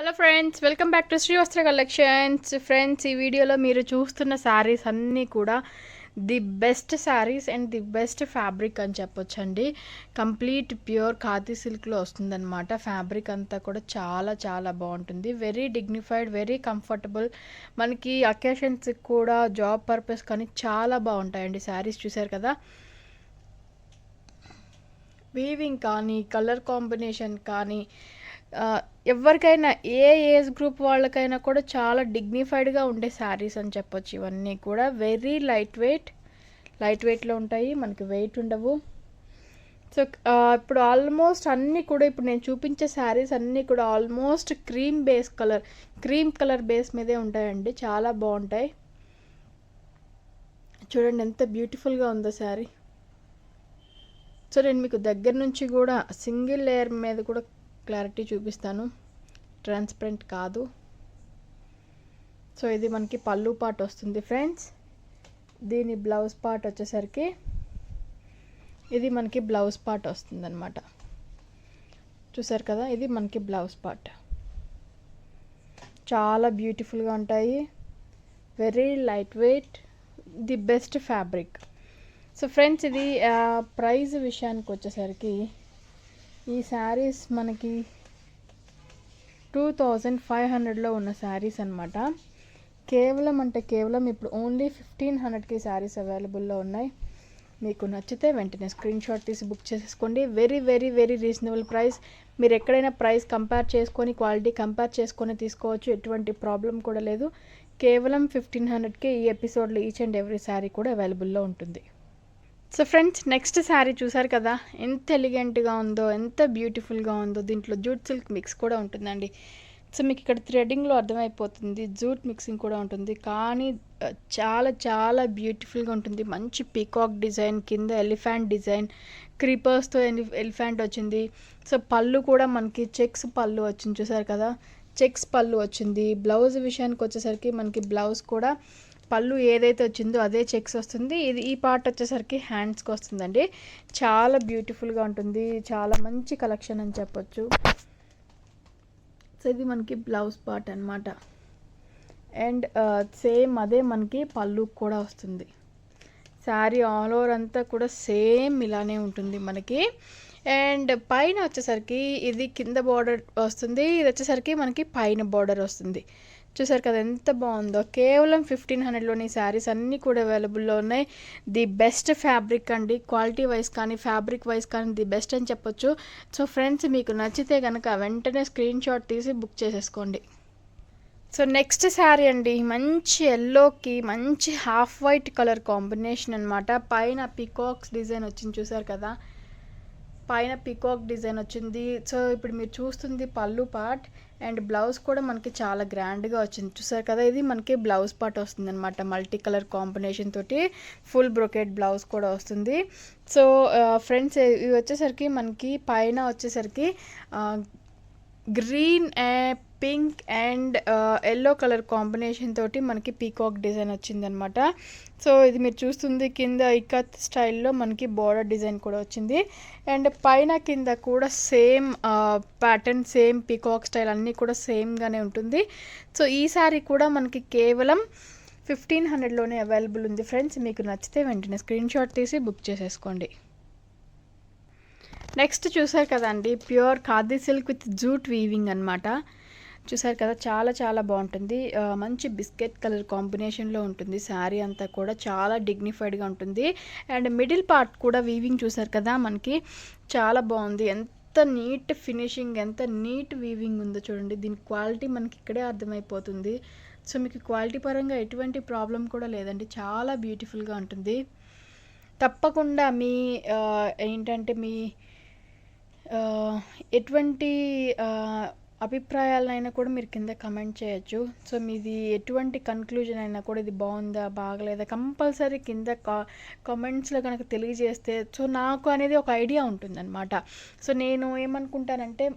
Hello friends, welcome back to Srivastra collections. Friends, ఈ వీడియోలో మీరు చూస్తున్న శారీస్ అన్నీ కూడా the best saris and the best fabric అని చెప్పొచ్చండి. కంప్లీట్ ప్యూర్ ఖాదీ సిల్క్లో వస్తుందన్నమాట. ఫ్యాబ్రిక్ అంతా కూడా చాలా చాలా బాగుంటుంది. Very dignified, very comfortable. మనకి అకేషన్స్కి కూడా, జాబ్ పర్పస్ కానీ చాలా బాగుంటాయండి శారీస్. చూసారు కదా, వీవింగ్ కానీ, కలర్ కాంబినేషన్ కానీ, ఎవరికైనా ఏ ఏజ్ గ్రూప్ వాళ్ళకైనా కూడా చాలా డిగ్నిఫైడ్గా ఉండే శారీస్ అని చెప్పొచ్చు. ఇవన్నీ కూడా వెరీ లైట్ వెయిట్లో ఉంటాయి, మనకి వెయిట్ ఉండవు. సో ఇప్పుడు ఆల్మోస్ట్ అన్నీ కూడా, ఇప్పుడు నేను చూపించే శారీస్ అన్నీ కూడా ఆల్మోస్ట్ క్రీమ్ కలర్ బేస్ మీదే ఉంటాయండి. చాలా బాగుంటాయి. చూడండి ఎంత బ్యూటిఫుల్గా ఉందో శారీ. సో నేను మీకు దగ్గర నుంచి కూడా సింగిల్ లేయర్ మీద కూడా క్లారిటీ చూపిస్తాను, ట్రాన్స్పరెంట్ కాదు. సో ఇది మనకి పళ్ళు పార్ట్ వస్తుంది ఫ్రెండ్స్. దీని బ్లౌజ్ పార్ట్ వచ్చేసరికి ఇది మనకి బ్లౌజ్ పార్ట్ వస్తుంది అనమాట. చూసారు కదా, ఇది మనకి బ్లౌజ్ పార్ట్. చాలా బ్యూటిఫుల్గా ఉంటాయి, very light weight, the best fabric. So friends, ఇది ప్రైస్ విషయానికి వచ్చేసరికి ఈ శారీస్ మనకి 2500లో ఉన్న శారీస్ అనమాట. కేవలం ఇప్పుడు ఓన్లీ 1500కి శారీస్ అవైలబుల్లో ఉన్నాయి. మీకు నచ్చితే వెంటనే స్క్రీన్ షాట్ తీసి బుక్ చేసేసుకోండి. Very very very reasonable price. మీరు ఎక్కడైనా ప్రైస్ కంపేర్ చేసుకొని, క్వాలిటీ కంపేర్ చేసుకొని తీసుకోవచ్చు. ఎటువంటి ప్రాబ్లం కూడా లేదు. కేవలం 1500కి ఈ ఎపిసోడ్లో ఈచ్ అండ్ ఎవ్రీ శారీ కూడా అవైలబుల్లో ఉంటుంది. సో ఫ్రెండ్స్, నెక్స్ట్ శారీ చూసారు కదా, ఎంత ఎలిగెంట్గా ఉందో, ఎంత బ్యూటిఫుల్గా ఉందో. దీంట్లో జూట్ సిల్క్ మిక్స్ కూడా ఉంటుందండి. సో మీకు ఇక్కడ థ్రెడ్డింగ్లో అర్థమైపోతుంది, జూట్ మిక్సింగ్ కూడా ఉంటుంది. కానీ చాలా చాలా బ్యూటిఫుల్గా ఉంటుంది. మంచి పీకాక్ డిజైన్, కింద ఎలిఫెంట్ డిజైన్, క్రీపర్స్తో ఎలిఫెంట్ వచ్చింది. సో పళ్ళు కూడా మనకి చెక్స్ పళ్ళు వచ్చింది. చూసారు కదా, చెక్స్ పళ్ళు వచ్చింది. బ్లౌజ్ విషయానికి వచ్చేసరికి మనకి బ్లౌజ్ కూడా పళ్ళు ఏదైతే వచ్చిందో అదే చెక్స్ వస్తుంది. ఈ పార్ట్ వచ్చేసరికి హ్యాండ్స్కి వస్తుందండి. చాలా బ్యూటిఫుల్గా ఉంటుంది. చాలా మంచి కలెక్షన్ అని చెప్పొచ్చు. సో ఇది మనకి బ్లౌజ్ పార్ట్ అనమాట. అండ్ సేమ్ అదే మనకి పళ్ళు కూడా వస్తుంది. శారీ ఆల్ ఓవర్ అంతా కూడా సేమ్ ఇలానే ఉంటుంది మనకి. అండ్ పైన వచ్చేసరికి ఇది కింద బార్డర్ వస్తుంది, ఇది వచ్చేసరికి మనకి పైన బార్డర్ వస్తుంది. చూసారు కదా ఎంత బాగుందో. కేవలం 1500లోని శారీస్ అన్నీ కూడా అవైలబుల్లో ఉన్నాయి. ది బెస్ట్ ఫ్యాబ్రిక్ అండి. క్వాలిటీ వైజ్ కానీ, ఫ్యాబ్రిక్ వైజ్ కానీ ది బెస్ట్ అని చెప్పొచ్చు. సో ఫ్రెండ్స్, మీకు నచ్చితే కనుక వెంటనే స్క్రీన్ షాట్ తీసి బుక్ చేసేసుకోండి. సో నెక్స్ట్ శారీ అండి, మంచి ఎల్లోకి మంచి హాఫ్ వైట్ కలర్ కాంబినేషన్ అనమాట. పైన పికాక్స్ డిజైన్ వచ్చింది. చూసారు కదా, పైన పికాక్ డిజైన్ వచ్చింది. సో ఇప్పుడు మీరు చూస్తుంది పళ్ళు పార్ట్. అండ్ బ్లౌజ్ కూడా మనకి చాలా గ్రాండ్గా వచ్చింది. చూసారు కదా, ఇది మనకి బ్లౌజ్ పార్ట్ వస్తుంది అనమాట. మల్టీ కలర్ కాంబినేషన్ తోటి ఫుల్ బ్రొకెట్ బ్లౌజ్ కూడా వస్తుంది. సో ఫ్రెండ్స్, ఇవి వచ్చేసరికి మనకి పైన వచ్చేసరికి green, pink and yellow colour combination తోటి మనకి పీకాక్ డిజైన్ వచ్చిందనమాట. సో ఇది మీరు చూస్తుంది కింద ఇక్కత్ స్టైల్లో మనకి బోర్డర్ డిజైన్ కూడా వచ్చింది. అండ్ పైన కింద కూడా same pattern, same peacock style అన్నీ కూడా సేమ్గానే ఉంటుంది. సో ఈ సారీ కూడా మనకి కేవలం 1500లోనే అవైలబుల్ ఉంది ఫ్రెండ్స్. మీకు నచ్చితే వెంటనే స్క్రీన్ షాట్ తీసి బుక్ చేసేసుకోండి. నెక్స్ట్ చూసారు కదండి, pure khadi silk with jute weaving అనమాట. చూసారు కదా, చాలా చాలా బాగుంటుంది. మంచి బిస్కెట్ కలర్ కాంబినేషన్లో ఉంటుంది. శారీ అంతా కూడా చాలా డిగ్నిఫైడ్గా ఉంటుంది. అండ్ మిడిల్ పార్ట్ కూడా వీవింగ్ చూసారు కదా, మనకి చాలా బాగుంది. ఎంత నీట్ ఫినిషింగ్, ఎంత నీట్ వీవింగ్ ఉందో చూడండి. దీని క్వాలిటీ మనకి ఇక్కడే అర్థమైపోతుంది. సో మీకు క్వాలిటీ పరంగా ఎటువంటి ప్రాబ్లం కూడా లేదండి. చాలా బ్యూటిఫుల్గా ఉంటుంది. తప్పకుండా మీ ఏంటంటే మీ ఎటువంటి అభిప్రాయాలైనా కూడా మీరు కింద కమెంట్ చేయొచ్చు. సో మీది ఎటువంటి కన్క్లూజన్ అయినా కూడా, ఇది బాగుందా బాగలేదా, కంపల్సరీ కింద కామెంట్స్లో కనుక తెలియజేస్తే సో నాకు అనేది ఒక ఐడియా ఉంటుందన్నమాట. సో నేను ఏమనుకుంటానంటే,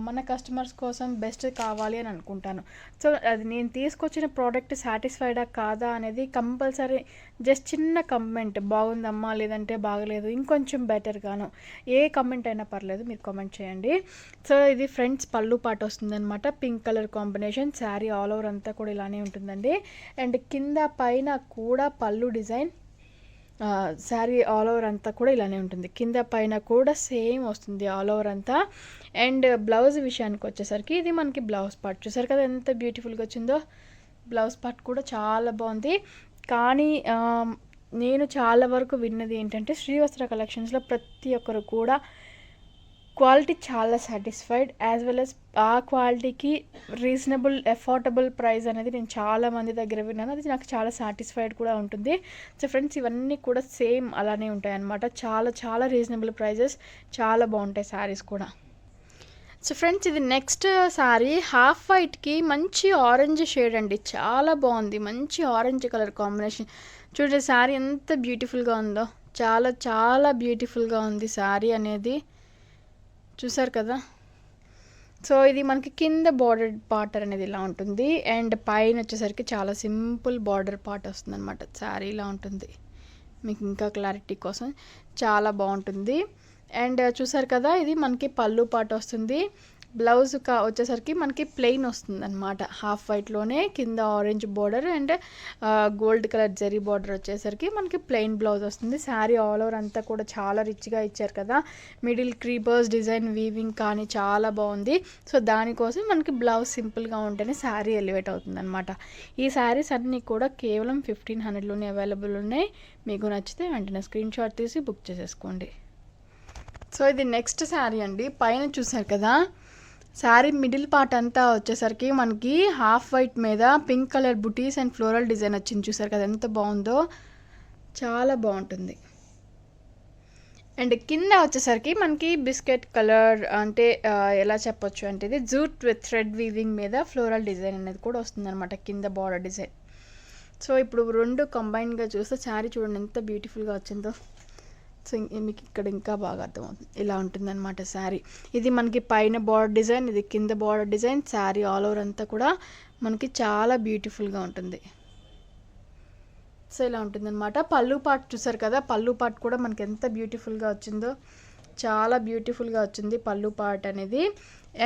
మన కస్టమర్స్ కోసం బెస్ట్ కావాలి అని అనుకుంటాను. సో అది నేను తీసుకొచ్చిన ప్రోడక్ట్ సాటిస్ఫైడా కాదా అనేది కంపల్సరీ జస్ట్ చిన్న కమెంట్, బాగుందమ్మా లేదంటే బాగలేదు, ఇంకొంచెం బెటర్గాను, ఏ కమెంట్ అయినా పర్లేదు, మీరు కామెంట్ చేయండి. సో ఇది ఫ్రెండ్స్ పళ్ళు పాట వస్తుందన్నమాట. Pink colour combination, sari all over అంతా కూడా ఇలానే ఉంటుందండి. అండ్ కింద పైన కూడా పళ్ళు డిజైన్, శారీ ఆల్ ఓవర్ అంతా కూడా ఇలానే ఉంటుంది. కింద పైన కూడా సేమ్ వస్తుంది ఆల్ ఓవర్ అంతా. అండ్ బ్లౌజ్ విషయానికి వచ్చేసరికి ఇది మనకి బ్లౌజ్ పార్ట్ చూసారు కదా ఎంత బ్యూటిఫుల్గా వచ్చిందో. బ్లౌజ్ పార్ట్ కూడా చాలా బాగుంది. కానీ నేను చాలా వరకు విన్నది ఏంటంటే శ్రీవస్త్ర కలెక్షన్స్లో ప్రతి ఒక్కరు కూడా క్వాలిటీ చాలా సాటిస్ఫైడ్, యాజ్ వెల్ as ఆ క్వాలిటీకి రీజనబుల్ అఫోర్డబుల్ ప్రైస్ అనేది నేను చాలా మంది దగ్గర విన్నాను. అది నాకు చాలా సాటిస్ఫైడ్ కూడా ఉంటుంది. సో ఫ్రెండ్స్ ఇవన్నీ కూడా సేమ్ అలానే ఉంటాయి అన్నమాట. చాలా చాలా రీజనబుల్ ప్రైజెస్, చాలా బాగుంటాయి శారీస్ కూడా. సో ఫ్రెండ్స్ ఇది నెక్స్ట్ శారీ హాఫ్ వైట్కి మంచి ఆరెంజ్ షేడ్ అండి, చాలా బాగుంది. మంచి ఆరెంజ్ కలర్ కాంబినేషన్. చూడండి శారీ ఎంత బ్యూటిఫుల్గా ఉందో, చాలా చాలా బ్యూటిఫుల్గా ఉంది శారీ అనేది, చూసారు కదా. సో ఇది మనకి కింద బార్డర్ పార్ట్ అనేది ఇలా ఉంటుంది. అండ్ పైన వచ్చేసరికి చాలా సింపుల్ బార్డర్ పార్ట్ వస్తుంది అనమాట. శారీ ఇలా ఉంటుంది, మీకు ఇంకా క్లారిటీ కోసం చాలా బాగుంటుంది. అండ్ చూసారు కదా ఇది మనకి పళ్ళు పార్ట్ వస్తుంది. బ్లౌజ్ వచ్చేసరికి మనకి ప్లెయిన్ వస్తుంది అనమాట. హాఫ్ వైట్లోనే కింద orange border and gold colour zari border వచ్చేసరికి మనకి ప్లెయిన్ బ్లౌజ్ వస్తుంది. శారీ ఆల్ ఓవర్ అంతా కూడా చాలా రిచ్గా ఇచ్చారు కదా. మిడిల్ క్రీపర్స్ డిజైన్ వీవింగ్ కానీ చాలా బాగుంది. సో దానికోసం మనకి బ్లౌజ్ సింపుల్గా ఉంటేనే శారీ ఎలివేట్ అవుతుంది అనమాట. ఈ శారీస్ అన్నీ కూడా కేవలం 1500లోనే అవైలబుల్ ఉన్నాయి. మీకు నచ్చితే వెంటనే స్క్రీన్ షాట్ తీసి బుక్ చేసేసుకోండి. సో ఇది నెక్స్ట్ శారీ అండి. పైన చూసారు కదా శారీ మిడిల్ పార్ట్ అంతా వచ్చేసరికి మనకి హాఫ్ వైట్ మీద pink colour buttis and floral design వచ్చింది. చూసారు కదా ఎంత బాగుందో, చాలా బాగుంటుంది. అండ్ కింద వచ్చేసరికి మనకి బిస్కెట్ కలర్ అంటే ఎలా చెప్పొచ్చు అంటే ఇది జూట్ విత్ థ్రెడ్ వీవింగ్ మీద ఫ్లోరల్ డిజైన్ అనేది కూడా వస్తుంది అనమాట, కింద బార్డర్ డిజైన్. సో ఇప్పుడు రెండు కంబైన్గా చూస్తే శారీ చూడండి ఎంత బ్యూటిఫుల్గా వచ్చిందో. సో మీకు ఇక్కడ ఇంకా బాగా అర్థమవుతుంది, ఇలా ఉంటుందన్నమాట శారీ. ఇది మనకి పైన బార్డర్ డిజైన్, ఇది కింద border design. Sari all over అంతా కూడా మనకి చాలా బ్యూటిఫుల్గా ఉంటుంది. సో ఇలా ఉంటుందన్నమాట. పళ్ళు పార్ట్ చూసారు కదా, పళ్ళు పార్ట్ కూడా మనకి ఎంత బ్యూటిఫుల్గా వచ్చిందో, చాలా బ్యూటిఫుల్గా వచ్చింది పళ్ళు పార్ట్ అనేది.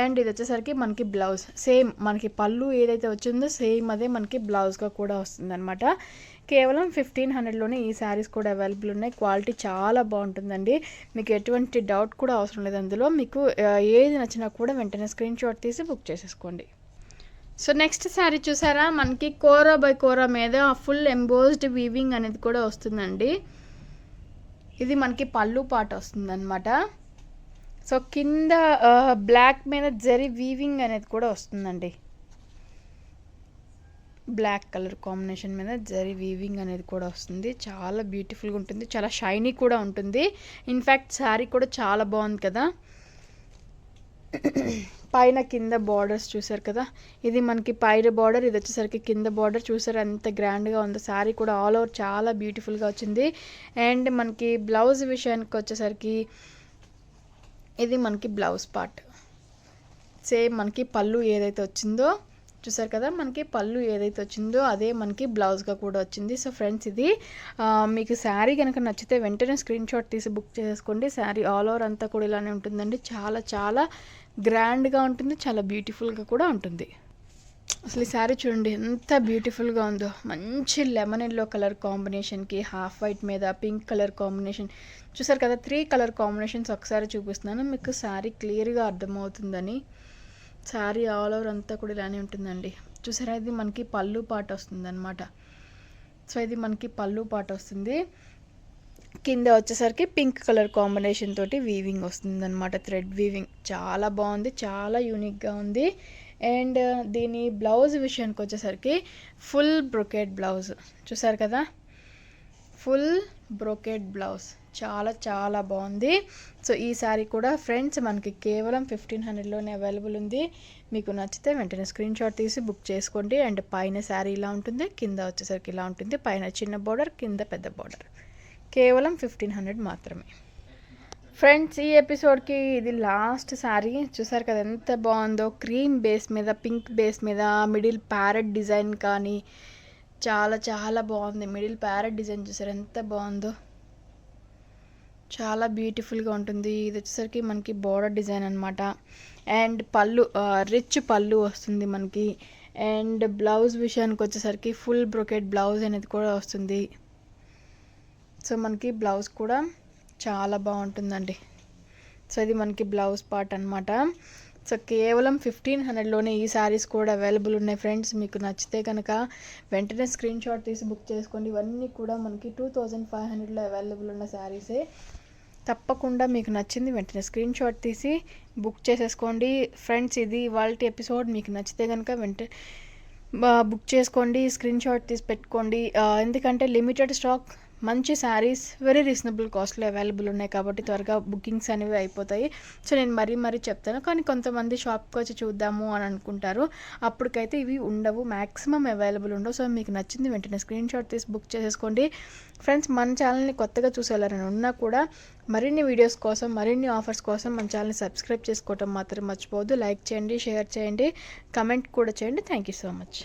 అండ్ ఇది వచ్చేసరికి మనకి బ్లౌజ్ సేమ్ మనకి పళ్ళు ఏదైతే వచ్చిందో సేమ్ అదే మనకి బ్లౌజ్గా కూడా వస్తుంది అనమాట. కేవలం 1500లోనే ఈ శారీస్ కూడా అవైలబుల్ ఉన్నాయి. క్వాలిటీ చాలా బాగుంటుందండి, మీకు ఎటువంటి డౌట్ కూడా అవసరం లేదు అందులో. మీకు ఏది నచ్చినా కూడా వెంటనే స్క్రీన్ షాట్ తీసి బుక్ చేసేసుకోండి. సో నెక్స్ట్ శారీ చూసారా, మనకి కోరా బై కోరా మీద ఫుల్ ఎంబోస్డ్ వీవింగ్ అనేది కూడా వస్తుందండి. ఇది మనకి పళ్ళు పార్ట్ వస్తుందన్నమాట. సో కింద బ్లాక్ మీద జరీ వీవింగ్ అనేది కూడా వస్తుందండి. బ్లాక్ కలర్ కాంబినేషన్ మీద జరీ వీవింగ్ అనేది కూడా వస్తుంది. చాలా బ్యూటిఫుల్గా ఉంటుంది, చాలా షైనీ కూడా ఉంటుంది. ఇన్ఫ్యాక్ట్ శారీ కూడా చాలా బాగుంది కదా. పైన కింద బార్డర్స్ చూసారు కదా, ఇది మనకి పైన బార్డర్, ఇది వచ్చేసరికి కింద బార్డర్. చూసారు ఎంత గ్రాండ్గా ఉందో. శారీ కూడా ఆల్ ఓవర్ చాలా బ్యూటిఫుల్గా వచ్చింది. అండ్ మనకి బ్లౌజ్ విషయానికి వచ్చేసరికి ఇది మనకి బ్లౌజ్ పార్ట్ సేమ్ మనకి పళ్ళు ఏదైతే వచ్చిందో చూసారు కదా, మనకి పళ్ళు ఏదైతే వచ్చిందో అదే మనకి బ్లౌజ్గా కూడా వచ్చింది. సో ఫ్రెండ్స్ ఇది మీకు శారీ కనుక నచ్చితే వెంటనే స్క్రీన్ షాట్ తీసి బుక్ చేసుకోండి. శారీ ఆల్ ఓవర్ అంతా కూడా ఇలానే ఉంటుందండి. చాలా చాలా గ్రాండ్గా ఉంటుంది, చాలా బ్యూటిఫుల్గా కూడా ఉంటుంది. అసలు ఈ శారీ చూడండి ఎంత బ్యూటిఫుల్గా ఉందో. మంచి లెమన్ ఎల్లో కలర్ కాంబినేషన్కి హాఫ్ వైట్ మీద పింక్ కలర్ కాంబినేషన్ చూసారు కదా. 3 కలర్ కాంబినేషన్స్ ఒకసారి చూపిస్తున్నాను మీకు శారీ క్లియర్గా అర్థమవుతుందని. శారీ ఆల్ ఓవర్ అంతా కూడా ఇలానే ఉంటుందండి. చూసారా, ఇది మనకి పళ్ళు పాట వస్తుంది అనమాట. సో ఇది మనకి పళ్ళు పాట వస్తుంది. కింద వచ్చేసరికి పింక్ కలర్ కాంబినేషన్ తోటి వీవింగ్ వస్తుంది అనమాట, థ్రెడ్ వీవింగ్. చాలా బాగుంది, చాలా యూనిక్గా ఉంది. అండ్ దీని బ్లౌజ్ విషయానికి వచ్చేసరికి ఫుల్ బ్రొకెట్ బ్లౌజ్ చూసారు కదా, ఫుల్ బ్రొకెట్ బ్లౌజ్ చాలా చాలా బాగుంది. సో ఈ శారీ కూడా ఫ్రెండ్స్ మనకి కేవలం 1500లోనే అవైలబుల్ ఉంది. మీకు నచ్చితే వెంటనే స్క్రీన్ షాట్ తీసి బుక్ చేసుకోండి. అండ్ పైన శారీ ఇలా ఉంటుంది, కింద వచ్చేసరికి ఇలా ఉంటుంది. పైన చిన్న బార్డర్, కింద పెద్ద బార్డర్. కేవలం 1500 మాత్రమే. ఫ్రెండ్స్ ఈ ఎపిసోడ్కి ఇది లాస్ట్ శారీ. చూసారు కదా ఎంత బాగుందో. క్రీమ్ బేస్ మీద పింక్ బేస్ మీద మిడిల్ ప్యారెట్ డిజైన్ కానీ చాలా చాలా బాగుంది. మిడిల్ ప్యారెట్ డిజైన్ చూసారు ఎంత బాగుందో, చాలా బ్యూటిఫుల్గా ఉంటుంది. ఇది వచ్చేసరికి మనకి బోర్డర్ డిజైన్ అనమాట. అండ్ పళ్ళు రిచ్ పళ్ళు వస్తుంది మనకి. అండ్ బ్లౌజ్ విషయానికి వచ్చేసరికి ఫుల్ బ్రొకెట్ బ్లౌజ్ అనేది కూడా వస్తుంది. సో మనకి బ్లౌజ్ కూడా చాలా బాగుంటుందండి. సో ఇది మనకి బ్లౌజ్ పార్ట్ అనమాట. సో కేవలం 1500లోనే ఈ శారీస్ కూడా అవైలబుల్ ఉన్నాయి ఫ్రెండ్స్. మీకు నచ్చితే కనుక వెంటనే స్క్రీన్ షాట్ తీసి బుక్ చేసుకోండి. ఇవన్నీ కూడా మనకి 2500లో అవైలబుల్ ఉన్న శారీసే. తప్పకుండా మీకు నచ్చింది వెంటనే స్క్రీన్ షాట్ తీసి బుక్ చేసేసుకోండి ఫ్రెండ్స్. ఇది ఇవాళ ఎపిసోడ్. మీకు నచ్చితే కనుక వెంటనే బుక్ చేసుకోండి, స్క్రీన్ షాట్ తీసి పెట్టుకోండి. ఎందుకంటే లిమిటెడ్ స్టాక్, మంచి శారీస్ వెరీ రీజనబుల్ కాస్ట్లో అవైలబుల్ ఉన్నాయి కాబట్టి త్వరగా బుకింగ్స్ అనేవి అయిపోతాయి. సో నేను మరీ చెప్తాను, కానీ కొంతమంది షాప్కి వచ్చి చూద్దాము అని అనుకుంటారు. అప్పటికైతే ఇవి ఉండవు, మ్యాక్సిమం అవైలబుల్ ఉండవు. సో మీకు నచ్చింది వెంటనే స్క్రీన్ షాట్ తీసి బుక్ చేసేసుకోండి ఫ్రెండ్స్. మన ఛానల్ని కొత్తగా చూసేవాళ్ళని ఉన్నా కూడా మరిన్ని వీడియోస్ కోసం, మరిన్ని ఆఫర్స్ కోసం మన ఛానల్ని సబ్స్క్రైబ్ చేసుకోవటం మాత్రం మర్చిపోవద్దు. లైక్ చేయండి, షేర్ చేయండి, కమెంట్ కూడా చేయండి. Thank you so much.